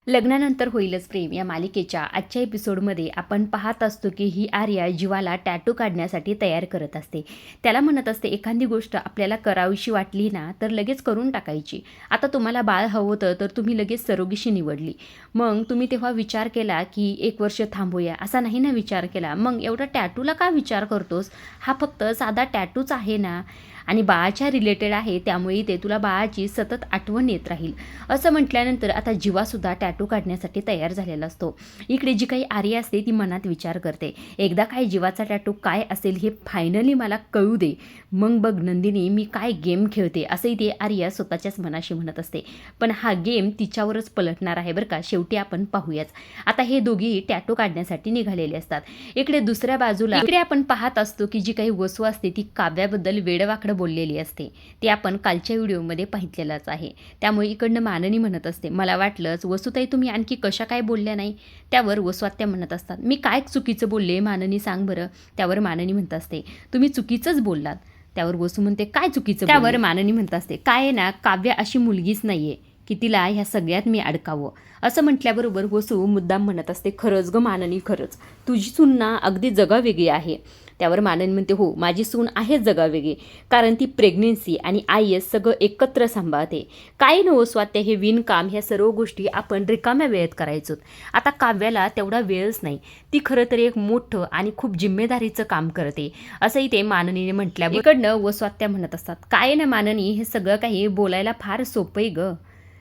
लग्नानंतर होईलच प्रेम या मालिकेच्या आजच्या एपिसोडमध्ये आपण पाहत असतो की ही आर्या जीवाला टॅटू काढण्यासाठी तयार करत असते. त्याला म्हणत असते एखादी गोष्ट आपल्याला करावीशी वाटली ना तर लगेच करून टाकायची. आता तुम्हाला बाळ हवं होतं तर तुम्ही लगेच सरोगीशी निवडली. मग तुम्ही तेव्हा विचार केला की 1 वर्ष थांबूया असा नाही ना विचार केला. मग एवढा टॅटूला का विचार करतोस? हा फक्त साधा टॅटूच आहे ना आणि बाळाच्या रिलेटेड आहे, त्यामुळे ते तुला बाळाची सतत आठवण येत राहील. असं म्हटल्यानंतर आता जीवासुद्धा टॅटू काढण्यासाठी तयार झालेला असतो. इकडे जी काही आर्या असते ती मनात विचार करते, एकदा काय जीवाचा टॅटू काय असेल हे फायनली मला कळू दे, मग बघ नंदिनी मी काय गेम खेळते, असंही ते आर्या स्वतःच्याच मनाशी म्हणत असते. पण हा गेम तिच्यावरच पलटणार आहे बरं का, शेवटी आपण पाहूयाच. आता हे दोघी टॅटू काढण्यासाठी निघालेले असतात. इकडे दुसऱ्या बाजूला इकडे आपण पाहत असतो की जी काही वसू असते ती काव्याबद्दल वेडवाकडं बोललेली असते. ते आपण कालच्या व्हिडिओमध्ये पाहितलेलंच आहे. त्यामुळे इकडनं माननी म्हणत असते, मला वाटलंच वसुताई तुम्ही आणखी कशा काय बोलल्या नाही. त्यावर वसुआत्या म्हणत असतात, मी काय चुकीचं बोलले माननी सांग बरं. त्यावर माननी म्हणत असते, तुम्ही चुकीचंच बोललात. त्यावर वसू म्हणते, काय चुकीचं? त्यावर माननी म्हणत असते, काय आहे ना काव्या अशी मुलगीच नाही आहे की तिला ह्या सगळ्यात मी अडकावं. असं म्हटल्याबरोबर वसू मुद्दाम म्हणत असते, खरंच ग माननी खरंच तुझी सून ना अगदी जगावेगळी आहे. त्यावर माननी म्हणते, हो माझी सून आहेच जगावेगळी, कारण ती प्रेग्नेन्सी आणि IS सगळं एकत्र सांभाळते. काही न स्वात्या हे विणकाम ह्या सर्व गोष्टी आपण रिकाम्या वेळेत करायचो. आता काव्याला तेवढा वेळच नाही. ती खरं तर एक मोठं आणि खूप जिम्मेदारीचं काम करते असंही ते माननीने म्हटल्या. इकडनं वस्वात्या म्हणत असतात, काय ना माननी हे सगळं काही बोलायला फार सोपं आहे ग.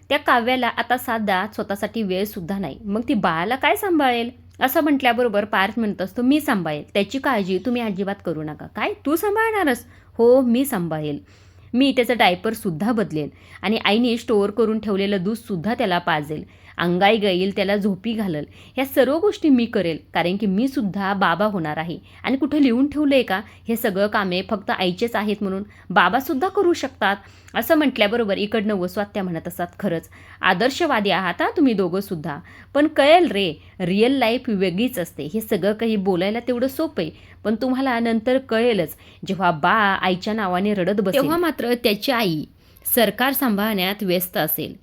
त्या काव्याला आता साधा स्वतःसाठी वेळसुद्धा नाही, मग ती बाळाला काय सांभाळेल. असं म्हटल्याबरोबर पार्थ म्हणत असतो, मी सांभाळेल, त्याची काळजी तुम्ही अजिबात करू नका. काय तू सांभाळणारच? हो मी सांभाळेल. मी त्याचं डायपरसुद्धा बदलेल आणि आईने स्टोअर करून ठेवलेलं दूधसुद्धा त्याला पाजेल, अंगाई गाईल, त्याला झोपी घालल. ह्या सर्व गोष्टी मी करेल, कारण की मी सुद्धा बाबा होणार आहे. आणि कुठं लिहून ठेवलं आहे का हे सगळं कामे फक्त आईचेच आहेत म्हणून? बाबासुद्धा करू शकतात. असं म्हटल्याबरोबर इकडनं वस्वात्या म्हणत असतात, खरंच आदर्शवादी आहात हा तुम्ही दोघंसुद्धा. पण कळेल रे, रिअल लाईफ वेगळीच असते. हे सगळं काही बोलायला तेवढं सोपं आहे, पण तुम्हाला नंतर कळेलच. जेव्हा बाळ आईच्या नावाने रडत बसेल तेव्हा मात्र त्याची आई सरकार सांभाळण्यात व्यस्त असेल.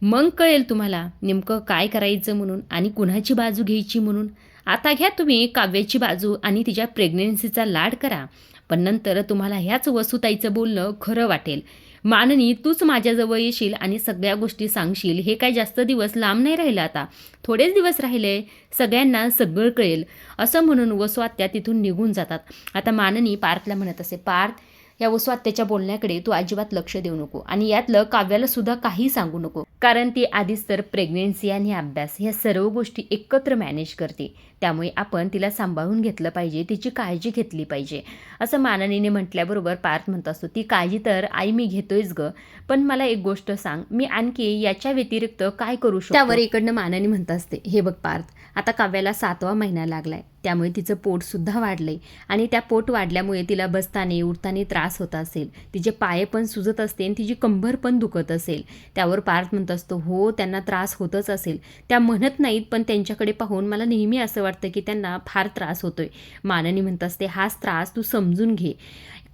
मग कळेल तुम्हाला नेमकं काय करायचं म्हणून आणि कुणाची बाजू घ्यायची म्हणून. आता घ्या तुम्ही काव्याची बाजू आणि तिच्या प्रेग्नेन्सीचा लाड करा, पण नंतर तुम्हाला ह्याच वसुताईचं बोलणं खरं वाटेल. माननी तूच माझ्याजवळ येशील आणि सगळ्या गोष्टी सांगशील. हे काय जास्त दिवस लांब नाही राहिलं, आता थोडेच दिवस राहिले, सगळ्यांना सगळं कळेल. असं म्हणून वसुआत्या तिथून निघून जातात. आता माननी पार्थला म्हणत असे, पार्थ या वसुआत्याच्या बोलण्याकडे तू अजिबात लक्ष देऊ नको आणि यातलं काव्याला सुद्धा काही सांगू नको, कारण ती आधीच तर प्रेग्नेन्सी आणि अभ्यास ह्या सर्व गोष्टी एकत्र मॅनेज करते. त्यामुळे आपण तिला सांभाळून घेतलं पाहिजे, तिची काळजी घेतली पाहिजे. असं माननीने म्हटल्याबरोबर पार्थ म्हणत असतो, ती काळजी तर आई मी घेतोयच ग, पण मला एक गोष्ट सांग, मी आणखी याच्या व्यतिरिक्त काय करू शकतो? त्यावर इकडनं माननी म्हणत असते, हे बघ पार्थ, आता काव्याला 7वा महिना लागलाय, त्यामुळे तिचं पोटसुद्धा वाढलंय आणि त्या पोट वाढल्यामुळे तिला बसताना उठताना त्रास होत असेल, तिचे पाय पण सुजत असते आणि तिची कंबर पण दुखत असेल. त्यावर पार्थ म्हणत असतो, हो त्यांना त्रास होतच असेल, त्या म्हणत नाहीत, पण त्यांच्याकडे पाहून मला नेहमी असं वाटतं की त्यांना फार त्रास होतोय. माननी म्हणत असते, हाच त्रास तू समजून घे.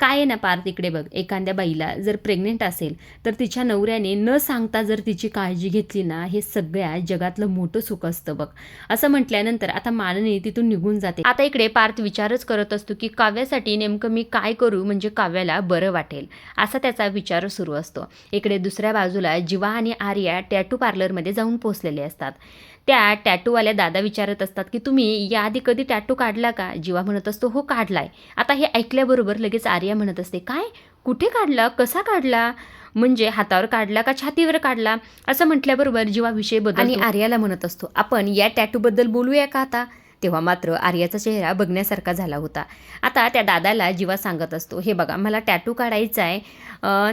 काय आहे ना पार्थ, इकडे बघ, एखाद्या बाईला जर प्रेग्नेंट असेल तर तिच्या नवऱ्याने न सांगता जर तिची काळजी घेतली ना, हे सगळ्या जगातलं मोठं सुख असतं बघ. असं म्हटल्यानंतर आता माननी तिथून निघून जाते. आता इकडे पार्थ विचारच करत असतो की काव्यासाठी नेमकं मी काय करू म्हणजे काव्याला बरं वाटेल, असा त्याचा विचार सुरू असतो. इकडे दुसऱ्या बाजूला जीवा आणि आर्या टॅटू पार्लरमध्ये जाऊन पोहोचलेले असतात. त्या टॅटूवाल्या दादा विचारत असतात की तुम्ही याआधी कधी टॅटू काढला का? जीवा म्हणत असतो, हो काढलाय. आता हे ऐकल्याबरोबर लगेच आर्या म्हणत असते, काय, कुठे काढला, कसा काढला, म्हणजे हातावर काढला का छातीवर काढला? असं म्हटल्याबरोबर जीवा विषय बदलतो आणि आर्याला म्हणत असतो, आपण या टॅटूबद्दल बोलूया का आता? तेव्हा मात्र आर्याचा चेहरा बघण्यासारखा झाला होता. आता त्या दादाला जीवा सांगत असतो, हे बघा मला टॅटू काढायचा आहे.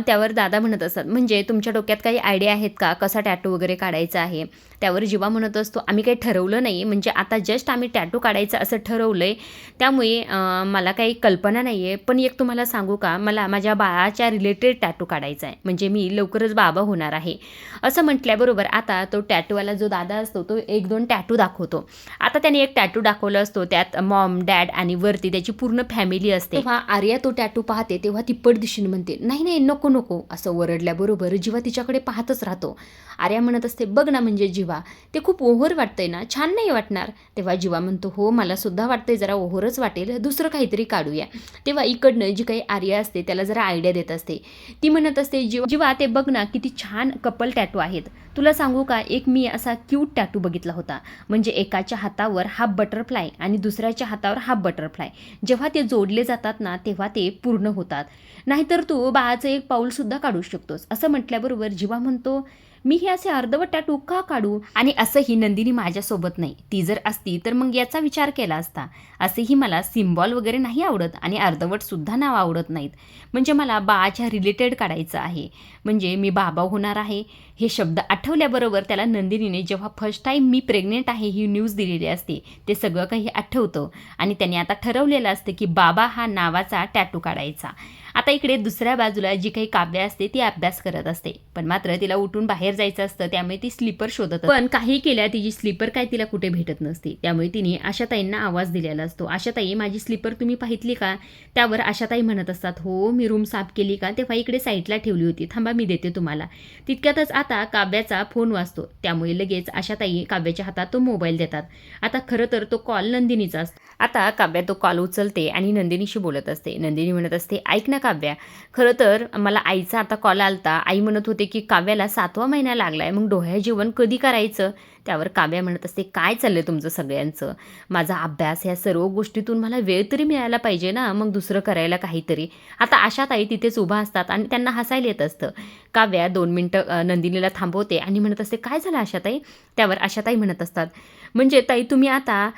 त्यावर दादा म्हणत असतात, म्हणजे तुमच्या डोक्यात काही आयडिया आहेत का कसा टॅटू वगैरे काढायचा आहे? त्यावर जीवा म्हणत असतो, आम्ही काही ठरवलं नाही, म्हणजे आता जस्ट आम्ही टॅटू काढायचं असं ठरवलं आहे, त्यामुळे मला काही कल्पना नाही आहे. पण एक तुम्हाला सांगू का, मला माझ्या बाळाच्या रिलेटेड टॅटू काढायचा आहे, म्हणजे मी लवकरच बाबा होणार आहे. असं म्हटल्याबरोबर आता तो टॅटूवाला जो दादा असतो तो 1-2 टॅटू दाखवतो. आता त्याने एक टॅटू टॅटू दाखवला असतो त्यात मॉम डॅड आणि वरती त्याची पूर्ण फॅमिली असते. तेव्हा आर्या तो टॅटू पाहते तेव्हा ती पटदिशीने म्हणते नाही नाही नको नको असं ओरडल्याबरोबर जीवा तिच्याकडे पाहतच राहतो. आर्या म्हणत असते बघ ना म्हणजे जीवा ते खूप ओव्हर वाटतंय ना, छान नाही वाटणार. तेव्हा जीवा म्हणतो हो मला सुद्धा वाटतंय जरा ओव्हरच वाटेल, दुसरं काहीतरी काढूया. तेव्हा इकडनं जी काही आर्या असते त्याला जरा आयडिया देत असते. ती म्हणत असते जीवा ते बघ ना किती छान कपल टॅटू आहेत. तुला सांगू का एक मी असा क्यूट टॅटू बघितला होता. म्हणजे एकाच्या हातावर हाफ बटरफ्लाय आणि दुसऱ्याच्या हातावर हाफ बटरफ्लाय. जेव्हा ते जोडले जातात ना तेव्हा ते पूर्ण होतात. नाहीतर तू बाळाचं एक पाऊलसुद्धा काढू शकतोस. असं म्हटल्याबरोबर जीवा म्हणतो मी हे असे अर्धवट टॅटू का काढू. आणि असंही नंदिनी माझ्यासोबत नाही, ती जर असती तर मग याचा विचार केला असता. असेही मला सिम्बॉल वगैरे नाही आवडत आणि अर्धवटसुद्धा नाव आवडत नाहीत. म्हणजे मला बाळाच्या रिलेटेड काढायचं आहे. म्हणजे मी बाबा होणार आहे हे शब्द आठवल्याबरोबर त्याला नंदिनीने जेव्हा फर्स्ट टाईम मी प्रेग्नेंट आहे ही न्यूज दिलेली असते ते सगळं काही आठवतं आणि त्याने आता ठरवलेलं असतं की बाबा हा नावाचा टॅटू काढायचा. आता इकडे दुसऱ्या बाजूला जी काही काव्य असते ती अभ्यास करत असते, पण मात्र तिला उठून बाहेर जायचं असतं त्यामुळे ती स्लीपर शोधत असते. पण काही केल्या तिची स्लीपर काय तिला कुठे भेटत नसते. त्यामुळे तिने आशाताईंना आवाज दिलेला असतो. आशाताई माझी स्लीपर तुम्ही पाहितली का. त्यावर आशाताई म्हणत असतात हो मी रूम साफ केली का, तेव्हा इकडे साईडला ठेवली होती, थांबा मी देते तुम्हाला. तितक्यातच आता काव्याचा फोन वाजतो. त्यामुळे लगेच आशाताई काव्याच्या हातात तो मोबाईल देतात. आता खरं तर तो कॉल नंदिनीचा असतो. आता काव्या तो कॉल उचलते आणि नंदिनीशी बोलत असते. नंदिनी म्हणत असते ऐक ना काव्या, खरं तर मला आईचा आता कॉल आलता. आई म्हणत होते की काव्याला 7वा महिना लागलाय, मग डोहाळे जेवण कधी करायचं. त्यावर काव्या म्हणत असते काय चाललंय तुमचं सगळ्यांचं, माझा अभ्यास ह्या सर्व गोष्टीतून मला वेळ तरी मिळायला पाहिजे ना, मग दुसरं करायला काहीतरी. आता आशाताई तिथेच उभा असतात आणि त्यांना हसायला येत असतं. काव्या 2 मिनटं नंदिनीला थांबवते आणि म्हणत असते काय झालं आशाताई. त्यावर आशाताई म्हणत असतात म्हणजे ताई तुम्ही आता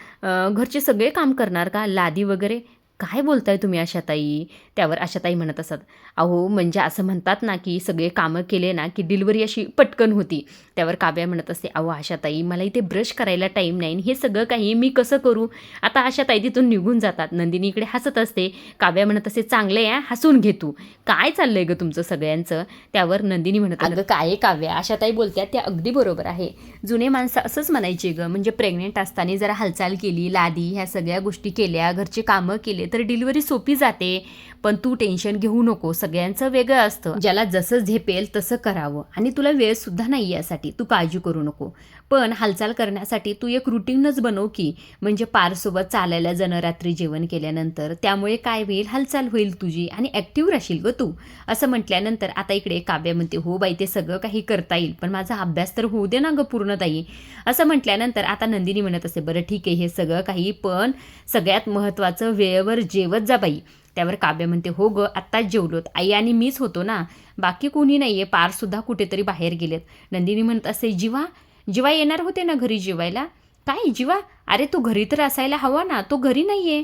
घरचे सगळे काम करणार का, लादी वगैरे. काय बोलताय तुम्ही आशाताई. त्यावर आशाताई म्हणत असतात अहो म्हणजे असं म्हणतात ना की सगळे कामं केले ना की डिलिव्हरी अशी पटकन होती. त्यावर काव्या म्हणत असते अहो आशाताई मला इथे ब्रश करायला टाईम नाही, हे सगळं काही मी कसं करू. आता आशाताई तिथून निघून जातात. नंदिनी इकडे हसत असते. काव्या म्हणत असते चांगलं आहे हसून घे तू, काय चाललंय गं तुमचं सगळ्यांचं. त्यावर नंदिनी म्हणत अगं काय काव्या, आशाताई बोलत्या त्या अगदी बरोबर आहे. जुने माणसं असंच म्हणायचे गं, म्हणजे प्रेग्नेंट असताना जरा हालचाल केली, लादी ह्या सगळ्या गोष्टी केल्या, घरचे कामं केले तर डिलिव्हरी सोपी जाते. पण तू टेन्शन घेऊ नको, सगळ्यांचं वेगळं असतं, ज्याला जसं झेपेल तसं करावं आणि तुला वेळसुद्धा नाही यासाठी, तू काळजी करू नको. पण हालचाल करण्यासाठी तू एक रुटीनच बनव की, म्हणजे पारसोबत चालायला जाणं रात्री जेवण केल्यानंतर, त्यामुळे काय होईल हालचाल होईल तुझी आणि ॲक्टिव्ह राहशील गं तू. असं म्हटल्यानंतर आता इकडे काव्य म्हणते हो बाई ते सगळं काही करता येईल, पण माझा अभ्यास तर होऊ दे ना गं पूर्णताई. असं म्हटल्यानंतर आता नंदिनी म्हणत असते बरं ठीक आहे हे सगळं काही, पण सगळ्यात महत्त्वाचं वेळेवर जेवत जा बाई. त्यावर काव्य म्हणते हो गं आत्ताच जेवलोत, आई आणि मीच होतो ना, बाकी कोणी नाही आहे, पारसुद्धा कुठेतरी बाहेर गेलेत. नंदिनी म्हणत असते जीवा येणार होते ना घरी जेवायला. काय जीवा, अरे तो घरी तर असायला हवा ना, तो घरी नाही आहे.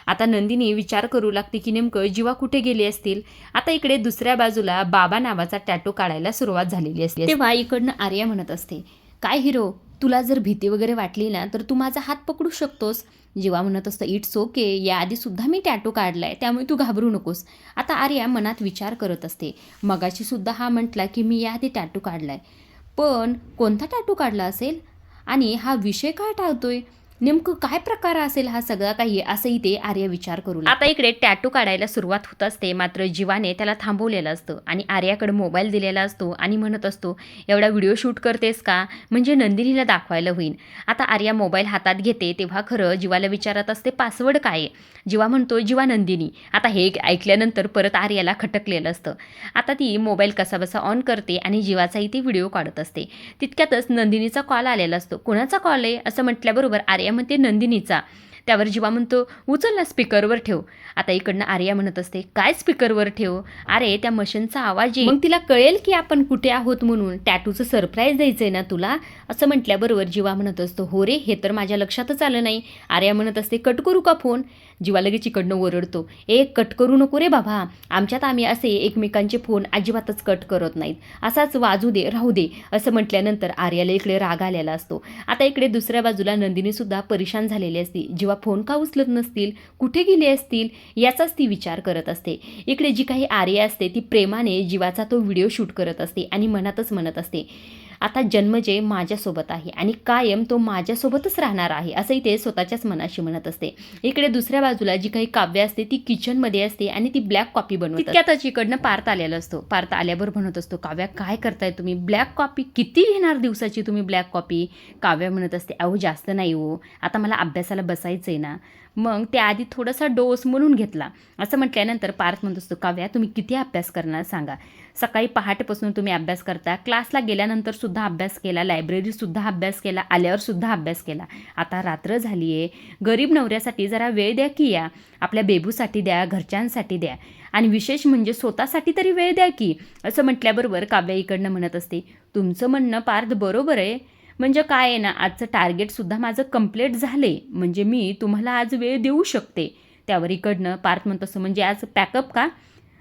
आता नंदिनी विचार करू लागते की नेमकं जीवा कुठे गेले असतील. आता इकडे दुसऱ्या बाजूला बाबा नावाचा टॅटू काढायला सुरुवात झालेली असते. तेव्हा इकडनं आर्या म्हणत असते काय हिरो, तुला जर भीती वगैरे वाटली ना तर तू माझा हात पकडू शकतोस. जीवा म्हणत असतं इट्स ओके, याआधीसुद्धा मी टॅटू काढलाय त्यामुळे तू घाबरू नकोस. आता आर्या मनात विचार करत असते मगाशी सुद्धा हा म्हटला की मी याआधी टॅटू काढलाय, पण कोणता टॅटू काढला असेल आणि हा विषय काय टाळतोय, नेमकं काय प्रकार असेल हा सगळा काही, असंही ते आर्या विचार करू लागते. आता इकडे टॅटू काढायला सुरुवात होत असते, मात्र जीवाने त्याला थांबवलेलं असतं आणि आर्याकडे मोबाईल दिलेला असतो आणि म्हणत असतो एवढा व्हिडिओ शूट करतेस का, म्हणजे नंदिनीला दाखवायला होईल. आता आर्या मोबाईल हातात घेते तेव्हा खरं जीवाला विचारत असते पासवर्ड काय आहे. जीवा म्हणतो जीवा नंदिनी. आता हे ऐकल्यानंतर परत आर्याला खटकलेलं असतं. आता ती मोबाईल कसाबसा ऑन करते आणि जीवाचाही ती व्हिडिओ काढत असते. तितक्यातच नंदिनीचा कॉल आलेला असतो. कोणाचा कॉल आहे असं म्हटल्याबरोबर आर्या म्हणते नंदिनीचा. त्यावर जीवा म्हणतो उचल ना स्पीकरवर ठेव. आता इकडनं आर्या म्हणत असते काय स्पीकरवर ठेव, अरे त्या मशीनचा आवाज येईल, मग तिला कळेल की आपण कुठे आहोत म्हणून, टॅटूचं सरप्राईज द्यायचंय ना तुला. असं म्हटल्याबरोबर जीवा म्हणत असतो हो रे हे तर माझ्या लक्षातच आलं नाही. आर्या म्हणत असते कट करू का फोन. जीवा लगेच इकडनं ओरडतो कट करू नको रे बाबा, आमच्यात आम्ही असे एकमेकांचे फोन अजिबातच कट करत नाहीत, असाच वाजू दे राहू दे. असं म्हटल्यानंतर आर्याला इकडे राग आलेला असतो. आता इकडे दुसऱ्या बाजूला नंदिनी सुद्धा परेशान झालेली असते. जेव्हा फोन का उचलत नसतील, कुठे गेले असतील याचाच ती विचार करत असते. इकडे जी काही आर्या असते ती प्रेमाने जीवाचा तो व्हिडिओ शूट करत असते आणि मनातच म्हणत असते आता जन्मजय माझ्यासोबत आहे आणि कायम तो माझ्यासोबतच राहणार आहे असंही ते स्वतःच्याच मनाशी म्हणत असते. इकडे दुसऱ्या बाजूला जी काही काव्य असते ती किचनमध्ये असते आणि ती ब्लॅक कॉफी बनवते. तितक्यातच इकडनं पार्थ आलेला असतो. पार्थ आल्याबरोबर म्हणत असतो, काव्या काय करताय तुम्ही? ब्लॅक कॉफी किती घेणार दिवसाची तुम्ही ब्लॅक कॉफी? काव्या म्हणत असते, अहो जास्त नाही हो, आता मला अभ्यासाला बसायचं आहे ना, मग त्याआधी थोडासा डोस म्हणून घेतला. असं म्हटल्यानंतर पार्थ म्हणत असतो, काव्या तुम्ही किती अभ्यास करणार सांगा? सकाळी पहाटेपासून तुम्ही अभ्यास करता, क्लासला गेल्यानंतर सुद्धा अभ्यास केला, लायब्ररीसुद्धा अभ्यास केला, आल्यावर सुद्धा अभ्यास केला. आता रात्र झाली आहे, गरीब नवऱ्यासाठी जरा वेळ द्या की, या आपल्या बेबूसाठी द्या, घरच्यांसाठी द्या आणि विशेष म्हणजे स्वतःसाठी तरी वेळ द्या की. असं म्हटल्याबरोबर काव्या इकडनं म्हणत असते, तुमचं म्हणणं पार्थ बरोबर आहे. म्हणजे काय आहे ना, आजचं टार्गेटसुद्धा माझं कंप्लीट झाले, म्हणजे मी तुम्हाला आज वेळ देऊ शकते. त्यावर इकडनं पार्थ म्हणत असं, म्हणजे आज पॅकअप का?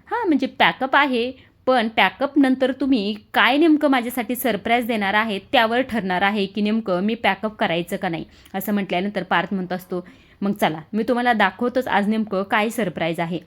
हां, म्हणजे पॅकअप आहे, पण पॅकअप नंतर तुम्ही काय नेमकं माझ्यासाठी सरप्राईज देणार आहे त्यावर ठरणार आहे की नेमकं मी पॅकअप करायचं का नाही. असं म्हटल्यानंतर पार्थ म्हणत असतो, मग चला मी तुम्हाला दाखवतोच आज नेमकं काय सरप्राईज आहे.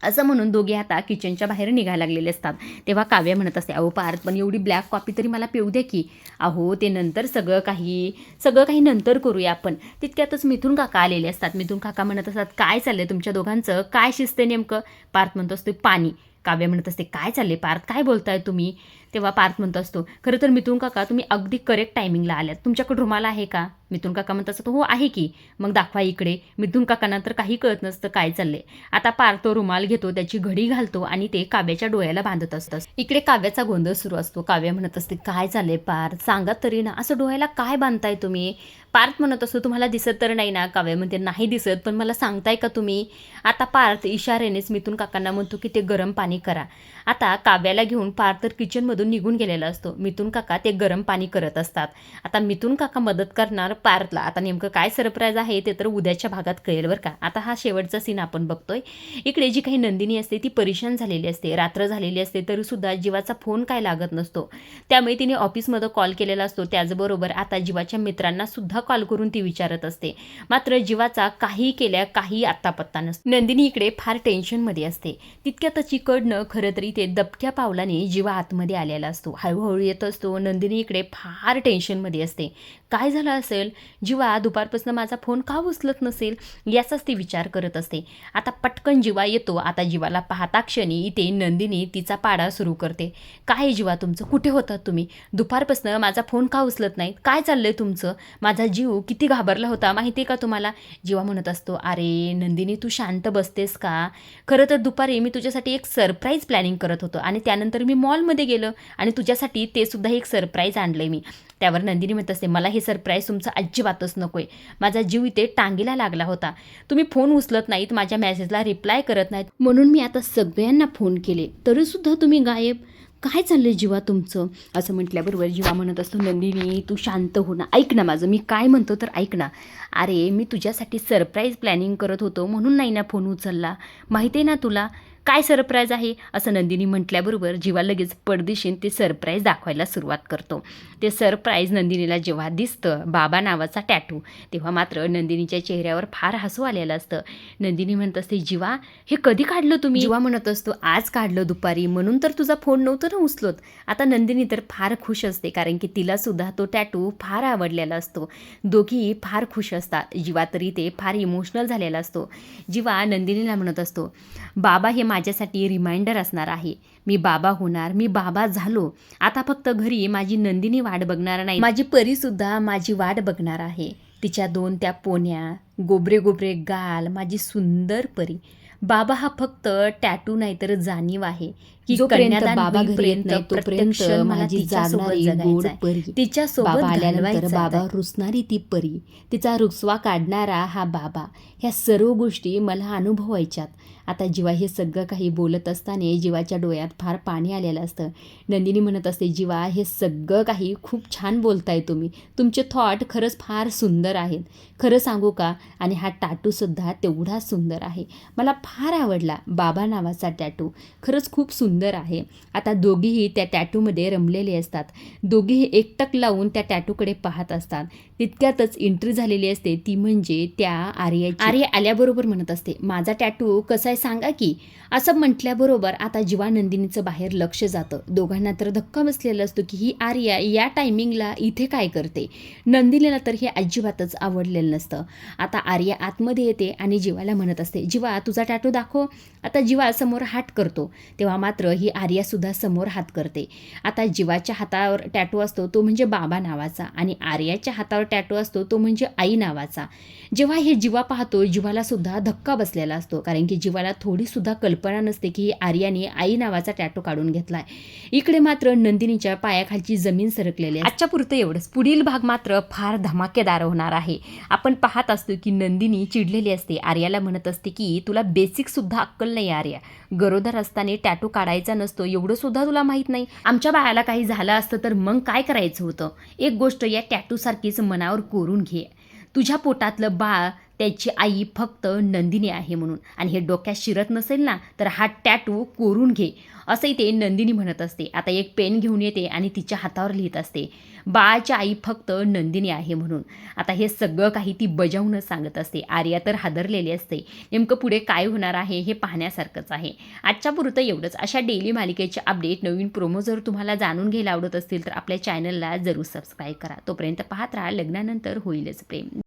असं म्हणून दोघे आता किचनच्या बाहेर निघायला लागलेले असतात. तेव्हा काव्या म्हणत असते, अहो पार्थ पण एवढी ब्लॅक कॉफी तरी मला पिऊ द्या की. अहो ते नंतर सगळं काही नंतर करूया आपण. तितक्यातच मिथून काका आलेले असतात. मिथून काका म्हणत असतात, काय चाललंय तुमच्या दोघांचं? काय शिजते नेमकं? पार्थ म्हणत असतो, पाणी. काव्या म्हणत असते, काय चालले पार्थ, काय बोलताय तुम्ही? तेव्हा पार्थ म्हणत असतो, खरं तर मिथून काका तुम्ही अगदी करेक्ट टायमिंगला आल्यात. तुमच्याकडे रुमाल आहे का? मिथून काका म्हणत असतो, हो आहे की. मग दाखवा इकडे. मिथून काकांना तर काही कळत नसतं काय चाललंय. आता पार्थ तो रुमाल घेतो, त्याची घडी घालतो आणि ते काव्याच्या डोळ्याला बांधत असतं. इकडे काव्याचा गोंधळ सुरू असतो. काव्या म्हणत असते, काय चाललंय पार्थ, सांगा तरी ना, असं डोळ्याला काय बांधताय तुम्ही? पार्थ म्हणत असतो, तुम्हाला दिसत तर नाही ना? काव्या म्हणते, नाही दिसत, पण मला सांगताय का तुम्ही? आता पार्थ इशाऱ्यानेच मिथून काकांना म्हणतो की ते गरम पाणी करा. आता काव्याला घेऊन पार्थ तर किचनमधून निघून गेलेला असतो. मिथून काका ते गरम पाणी करत असतात. आता मिथून काका मदत करणार पार्थला. आता नेमकं काय सरप्राईज आहे ते तर उद्याच्या भागात कळेल बरं का. आता हा शेवटचा सीन आपण बघतोय. इकडे जी काही नंदिनी असते ती परेशान झालेली असते. रात्र झालेली असते तरीसुद्धा जीवाचा फोन काय लागत नसतो. त्यामुळे तिने ऑफिसमध्ये कॉल केलेला असतो. त्याचबरोबर आता जीवाच्या मित्रांना सुद्धा कॉल करून ती विचारत असते. मात्र जीवाचा काही केल्या काही आत्तापत्ता नसतो. नंदिनी इकडे फार टेन्शनमध्ये असते. तितक्यातच इकडनं खरं तरी ते दबक्या पावलाने जीवा आतमध्ये आलेला असतो. हळूहळू येत असतो. नंदिनी इकडे फार टेन्शनमध्ये असते. काय झालं असेल? जीवा दुपारपासून माझा फोन का उचलत नसेल याचाच ती विचार करत असते. आता पटकन जीवा येतो. आता जीवाला पाहता क्षणी इथे नंदिनी तिचा पाडा सुरू करते. काय जीवा तुमचं, कुठे होतात तुम्ही? दुपारपासून माझा फोन का उचलत नाहीत? काय चाललंय तुमचं? माझा जीव किती घाबरला होता माहिती आहे का तुम्हाला? जीवा म्हणत असतो, अरे नंदिनी तू शांत बसतेस का? खरं तर दुपारी मी तुझ्यासाठी एक सरप्राईज प्लॅनिंग करत होतो आणि त्यानंतर मी मॉलमध्ये गेलो आणि तुझ्यासाठी ते सुद्धा एक सरप्राईज आणलंय मी. त्यावर नंदिनी म्हणत असते, मला हे सरप्राईज तुमचं अजिबातच नको आहे. माझा जीव इथे टांगीला लागला होता. तुम्ही फोन उचलत नाहीत, माझ्या मेसेजला रिप्लाय करत नाहीत, म्हणून मी आता सगळ्यांना फोन केले तरीसुद्धा तुम्ही गायब. काय चाललंय जीवा तुमचं? असं म्हटल्याबरोबर जीवा म्हणत असतो, नंदिनी तू शांत हो ना, ऐक ना माझं, मी काय म्हणतो तर ऐक ना. अरे मी तुझ्यासाठी सरप्राईज प्लॅनिंग करत होतो म्हणून नाही ना फोन उचलला. माहिती आहे ना तुला काय सरप्राईज आहे? असं नंदिनी म्हटल्याबरोबर जीवा लगेच पडदिशीन ते सरप्राईज दाखवायला सुरुवात करतो. ते सरप्राईज नंदिनीला जेव्हा दिसतं, बाबा नावाचा टॅटू, तेव्हा मात्र नंदिनीच्या चेहऱ्यावर फार हसू आलेलं असतं. नंदिनी म्हणत असते, जीवा हे कधी काढलं तुम्ही? जीवा म्हणत असतो, आज काढलं दुपारी, म्हणून तर तुझा फोन नव्हतं ना उचलत. आता नंदिनी तर फार खुश असते कारण की तिला सुद्धा तो टॅटू फार आवडलेला असतो. दोघीही फार खुश असतात. जीवा तरी ते फार इमोशनल झालेला असतो. जीवा नंदिनीला म्हणत असतो, बाबा हे माझ्यासाठी रिमाइंडर असणार आहे. मी बाबा होणार, मी बाबा झालो. आता फक्त घरी माझी नंदिनी वाट बघणार नाही, माझी परीसुद्धा माझी वाट बघणार आहे. तिच्या 2 त्या पोन्या, गोबरे गोबरे गाल, माझी सुंदर परी. बाबा हा फक्त टॅटू नाही तर जाणीव आहे की जोपर्यंत बाबा घरी येत नाही तोपर्यंत माझी जागणारी गोड परी, तिच्यासोबत आल्यानंतर बाबा रुसणारी ती परी, तिचा रुसवा काढणारा हा बाबा, ह्या सर्व गोष्टी मला अनुभवायच्यात. आता जीवा हे सगळं काही बोलत असताना जीवाच्या डोळ्यात फार पाणी आलेलं असतं. नंदिनी म्हणत असते, जीवा हे सगळं काही खूप छान बोलताय तुम्ही, तुमचे थॉट खरंच फार सुंदर आहेत. खरं सांगू का? आणि हा टॅटूसुद्धा तेवढा सुंदर आहे. मला फार आवडला बाबा नावाचा टॅटू, खरंच खूप सुंदर सुंदर आहे. आता दोघीही त्या टॅटूमध्ये रमलेले असतात. दोघीही एकटक लावून त्या टॅटूकडे पाहत असतात. तितक्यातच एंट्री झालेली असते, ती म्हणजे त्या आर्याची. आर्या आल्याबरोबर म्हणत असते, माझा टॅटू कसा आहे सांगा की. असं म्हटल्याबरोबर आता जीवा नंदिनीचं बाहेर लक्ष जातं. दोघांना तर धक्का बसलेला असतो की ही आर्या या टायमिंगला इथे काय करते. नंदिनीला तर हे अजिबातच आवडलेलं नसतं. आता आर्या आतमध्ये येते आणि जीवाला म्हणत असते, जीवा तुझा टॅटू दाखव. आता जीवा समोर हात करतो, तेव्हा मात्र ही आर्यासुद्धा समोर हात करते. आता जीवाच्या हातावर टॅटू असतो तो म्हणजे बाबा नावाचा आणि आर्याच्या हातावर टॅटू असतो तो म्हणजे आई नावाचा. जेव्हा हे जीवा पाहतो, जीवाला सुद्धा धक्का बसलेला असतो, कारण की जीवाला थोडीसुद्धा कल्पना नसते की आर्याने आई नावाचा टॅटू काढून घेतलाय. इकडे मात्र नंदिनीच्या पायाखालची जमीन सरकलेली आहे. आजच्या पुरतं एवढंच. पुढील भाग मात्र फार धमाकेदार होणार आहे. आपण पाहत असतो की नंदिनी चिडलेली असते. आर्याला म्हणत असते की तुला बेसिक सुद्धा अक्कल नाही आर्या. गरोदर असताना टॅटू काढायचा नसतो एवढं सुद्धा तुला माहीत नाही. आमच्या बाळाला काही झालं असतं तर मग काय करायचं होतं. एक गोष्ट या टॅटूसारखीच मनावर कोरून घे. तुझ्या पोटातलं बाळ त्याची आई फक्त नंदिनी आहे म्हणून, आणि हे डोक्यात शिरत नसेल ना तर हा टॅटू कोरून घे असंही ते नंदिनी म्हणत असते. आता एक पेन घेऊन येते आणि तिच्या हातावर लिहित असते, बाळाची आई फक्त नंदिनी आहे म्हणून. आता हे सगळं काही ती बजावूनच सांगत असते. आर्या तर हादरलेली असते. नेमकं पुढे काय होणार आहे हे पाहण्यासारखंच आहे. आजच्या पुरतं एवढंच. अशा डेली मालिकेचे अपडेट, नवीन प्रोमो जर तुम्हाला जाणून घ्यायला आवडत असतील तर आपल्या चॅनलला जरूर सबस्क्राईब करा. तोपर्यंत पाहत राहा लग्नानंतर होईलच प्रेम.